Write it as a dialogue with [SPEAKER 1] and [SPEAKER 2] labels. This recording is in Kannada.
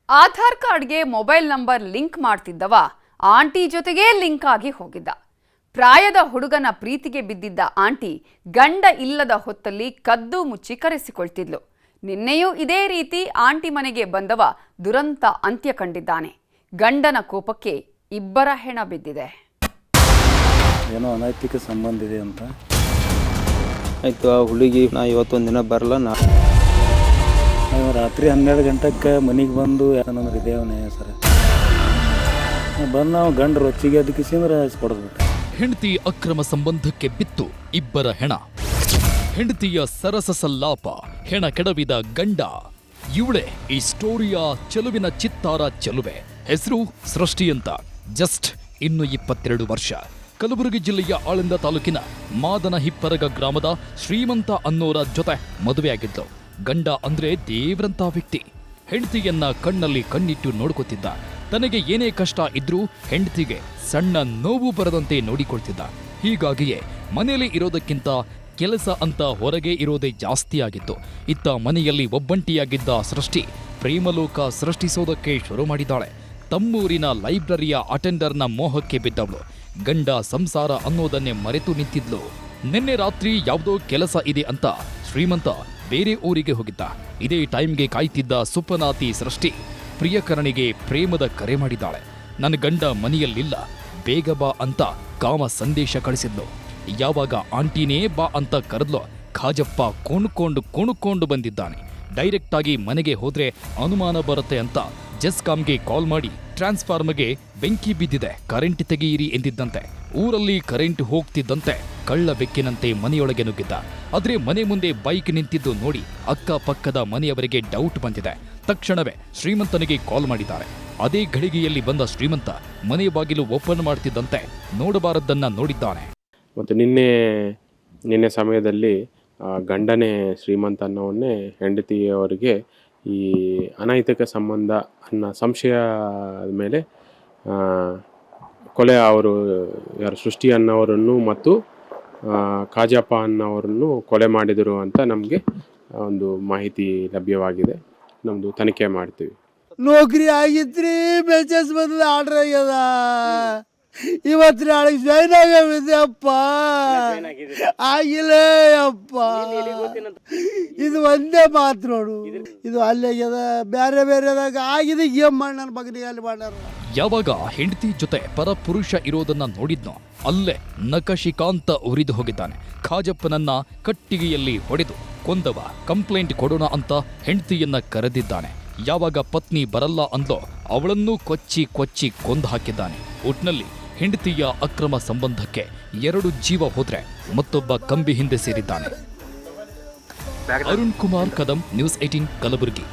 [SPEAKER 1] ಆಧಾರ್ ಕಾರ್ಡ್ಗೆ ಮೊಬೈಲ್ ನಂಬರ್ ಲಿಂಕ್ ಮಾಡ್ತಿದ್ದವ ಆಂಟಿ ಜೊತೆಗೇ ಲಿಂಕ್ ಆಗಿ ಹೋಗಿದ್ದ. ಪ್ರಾಯದ ಹುಡುಗನ ಪ್ರೀತಿಗೆ ಬಿದ್ದಿದ್ದ ಆಂಟಿ ಗಂಡ ಇಲ್ಲದ ಹೊತ್ತಲ್ಲಿ ಕದ್ದು ಮುಚ್ಚಿ ಕರೆಸಿಕೊಳ್ತಿದ್ಲು. ನಿನ್ನೆಯೂ ಇದೇ ರೀತಿ ಆಂಟಿ ಮನೆಗೆ ಬಂದವ ದುರಂತ ಅಂತ್ಯ ಕಂಡಿದ್ದಾನೆ. ಗಂಡನ ಕೋಪಕ್ಕೆ ಇಬ್ಬರ ಹೆಣ ಬಿದ್ದಿದೆ.
[SPEAKER 2] ಏನೋ ಅನೈತಿಕ ಸಂಬಂಧ ಇದೆ ಅಂತ
[SPEAKER 3] ಆಯ್ತು. ಆ ಹುಡುಗಿ ನಾ ಇವತ್ತೊಂದು ದಿನ ಬರಲ್ಲ.
[SPEAKER 2] ರಾತ್ರಿ 12 ಗಂಟೆಗೆ ಮನೆಗೆ ಬಂದು ಯಾಕಂದ್ರೆ ಇದೇವನೇ ಸರ್ ಬಂದು ನಾವು ಗಂಡ ರೊಚ್ಚಿಗೆ ಅದಕ್ಕಿಸಿಂದ್ರೆ ಕೊಡ್ಬಿಟ್ಟು
[SPEAKER 4] ಹೆಂಡತಿ ಅಕ್ರಮ ಸಂಬಂಧಕ್ಕೆ ಬಿತ್ತು ಇಬ್ಬರ ಹೆಣ. ಹೆಂಡತಿಯ ಸರಸ ಸಲ್ಲಾಪ, ಹೆಣ ಕೆಡವಿದ ಗಂಡ. ಇವಳೆ ಈ ಸ್ಟೋರಿಯ ಚೆಲುವಿನ ಚಿತ್ತಾರ ಚೆಲುವೆ. ಹೆಸರು ಸೃಷ್ಟಿ ಅಂತ. ಜಸ್ಟ್ ಇನ್ನು 22 ವರ್ಷ. ಕಲಬುರಗಿ ಜಿಲ್ಲೆಯ ಆಳಂದ ತಾಲೂಕಿನ ಮಾದನ ಹಿಪ್ಪರಗ ಗ್ರಾಮದ ಶ್ರೀಮಂತ ಅನ್ನೋರ ಜೊತೆ ಮದುವೆಯಾಗಿದ್ಲು. ಗಂಡ ಅಂದ್ರೆ ದೇವ್ರಂತ ವ್ಯಕ್ತಿ. ಹೆಂಡತಿಯನ್ನ ಕಣ್ಣಲ್ಲಿ ಕಣ್ಣಿಟ್ಟು ನೋಡ್ಕೋತಿದ್ದ. ತನಗೆ ಏನೇ ಕಷ್ಟ ಇದ್ರೂ ಹೆಂಡತಿಗೆ ಸಣ್ಣ ನೋವು ಬರದಂತೆ ನೋಡಿಕೊಳ್ತಿದ್ದ. ಹೀಗಾಗಿಯೇ ಮನೆಯಲ್ಲಿ ಇರೋದಕ್ಕಿಂತ ಕೆಲಸ ಅಂತ ಹೊರಗೆ ಇರೋದೇ ಜಾಸ್ತಿ ಆಗಿತ್ತು. ಇತ್ತ ಮನೆಯಲ್ಲಿ ಒಬ್ಬಂಟಿಯಾಗಿದ್ದ ಸೃಷ್ಟಿ ಪ್ರೇಮಲೋಕ ಸೃಷ್ಟಿಸೋದಕ್ಕೆ ಶುರು ಮಾಡಿದ್ದಾಳೆ. ತಮ್ಮೂರಿನ ಲೈಬ್ರರಿಯ ಅಟೆಂಡರ್ನ ಮೋಹಕ್ಕೆ ಬಿದ್ದವಳು ಗಂಡ ಸಂಸಾರ ಅನ್ನೋದನ್ನೇ ಮರೆತು ನಿಂತಿದ್ಲು. ನಿನ್ನೆ ರಾತ್ರಿ ಯಾವುದೋ ಕೆಲಸ ಇದೆ ಅಂತ ಶ್ರೀಮಂತ ಬೇರೆ ಊರಿಗೆ ಹೋಗಿದ್ದ. ಇದೇ ಟೈಮ್ಗೆ ಕಾಯ್ತಿದ್ದ ಸುಪನಾತಿ ಸೃಷ್ಟಿ ಪ್ರಿಯಕರಣಿಗೆ ಪ್ರೇಮದ ಕರೆ ಮಾಡಿದ್ದಾಳೆ. ನನ್ನ ಗಂಡ ಮನೆಯಲ್ಲಿಲ್ಲ, ಬೇಗ ಬಾ ಅಂತ ಕಾಮ ಸಂದೇಶ ಕಳಿಸಿದ್ಲು. ಯಾವಾಗ ಆಂಟಿನೇ ಬಾ ಅಂತ ಕರೆದ್ಲು, ಖಾಜಪ್ಪ ಕುಣುಕೊಂಡು ಬಂದಿದ್ದಾನೆ. ಡೈರೆಕ್ಟ್ ಆಗಿ ಮನೆಗೆ ಹೋದ್ರೆ ಅನುಮಾನ ಬರುತ್ತೆ ಅಂತ ಜೆಸ್ಕಾಂಗೆ ಕಾಲ್ ಮಾಡಿ ಟ್ರಾನ್ಸ್ಫಾರ್ಮರ್ಗೆ ಬೆಂಕಿ ಬಿದ್ದಿದೆ, ಕರೆಂಟ್ ತೆಗೆಯಿರಿ ಎಂದಿದ್ದಂತೆ. ಊರಲ್ಲಿ ಕರೆಂಟ್ ಹೋಗ್ತಿದ್ದಂತೆ ಕಳ್ಳ ಬೆಕ್ಕಿನಂತೆ ಮನೆಯೊಳಗೆ ನುಗ್ಗಿದ್ದ. ಆದ್ರೆ ಮನೆ ಮುಂದೆ ಬೈಕ್ ನಿಂತಿದ್ದು ನೋಡಿ ಅಕ್ಕಪಕ್ಕದ ಮನೆಯವರಿಗೆ ಡೌಟ್ ಬಂದಿದೆ. ತಕ್ಷಣವೇ ಶ್ರೀಮಂತನಿಗೆ ಕಾಲ್ ಮಾಡಿದ್ದಾರೆ. ಅದೇ ಘಳಿಗೆಯಲ್ಲಿ ಬಂದ ಶ್ರೀಮಂತ ಮನೆ ಬಾಗಿಲು ಓಪನ್ ಮಾಡ್ತಿದ್ದಂತೆ ನೋಡಬಾರದನ್ನ ನೋಡಿದ್ದಾನೆ.
[SPEAKER 5] ಮತ್ತು ನಿನ್ನೆ ಸಮಯದಲ್ಲಿ ಗಂಡನೇ ಶ್ರೀಮಂತ ಅನ್ನೋವನ್ನೇ ಹೆಂಡತಿಯವರಿಗೆ ಈ ಅನೈತಿಕ ಸಂಬಂಧ ಅನ್ನೋ ಸಂಶಯದ ಮೇಲೆ ಕೊಲೆ ಅವರು ಯಾರು ಸೃಷ್ಟಿ ಅನ್ನೋರನ್ನು ಮತ್ತು ಖಾಜಪ್ಪ ಅನ್ನೋರನ್ನು ಕೊಲೆ ಮಾಡಿದರು ಅಂತ ನಮಗೆ ಒಂದು ಮಾಹಿತಿ ಲಭ್ಯವಾಗಿದೆ. ನಮ್ಮದು ತನಿಖೆ ಮಾಡ್ತೀವಿ.
[SPEAKER 6] ನೌಕರಿ ಆಗಿದ್ರಿ, ಮೆಸೇಜ್ ಬಂದ ಆರ್ಡ್ರ್ ಆಗ್ಯದ. ಇವತ್ತು ನಾಳೆಗೆ ಜಾಯ್ನ್ ಆಗಬಿದ್ದೆ ಅಪ್ಪ. ಆಗಿಲ್ಲ ಅಪ್ಪ, ಇದು ಒಂದೇ ಮಾತು ನೋಡು. ಇದು ಅಲ್ಲಾಗ್ಯದ, ಬೇರೆದಾಗ ಆಗಿದೆ. ಗೇಮ್ ಮಾಡಿ ನನ್ನ ಮಗನಿಗೆ ಅಲ್ಲಿ ಮಾಡ್ಯಾರ.
[SPEAKER 4] ಯಾವಾಗ ಹೆಂಡತಿ ಜೊತೆ ಪರಪುರುಷ ಇರೋದನ್ನ ನೋಡಿದ್ನೋ ಅಲ್ಲೇ ನಖಶಿಕಾಂತ ಉರಿದು ಹೋಗಿದ್ದಾನೆ. ಖಾಜಪ್ಪನನ್ನ ಕಟ್ಟಿಗೆಯಲ್ಲಿ ಹೊಡೆದು ಕೊಂದವ ಕಂಪ್ಲೇಂಟ್ ಕೊಡೋಣ ಅಂತ ಹೆಂಡತಿಯನ್ನ ಕರೆದಿದ್ದಾನೆ. ಯಾವಾಗ ಪತ್ನಿ ಬರಲ್ಲ ಅಂದ್ಲೋ ಅವಳನ್ನೂ ಕೊಚ್ಚಿ ಕೊಂದು ಹಾಕಿದ್ದಾನೆ. ಒಟ್ನಲ್ಲಿ ಹೆಂಡತಿಯ ಅಕ್ರಮ ಸಂಬಂಧಕ್ಕೆ 2 ಜೀವ ಹೋದ್ರೆ ಮತ್ತೊಬ್ಬ ಕಂಬಿ ಹಿಂದೆ ಸೇರಿದ್ದಾನೆ. ಅರುಣ್ ಕುಮಾರ್ ಕದಂ, ನ್ಯೂಸ್ 18 ಕಲಬುರಗಿ.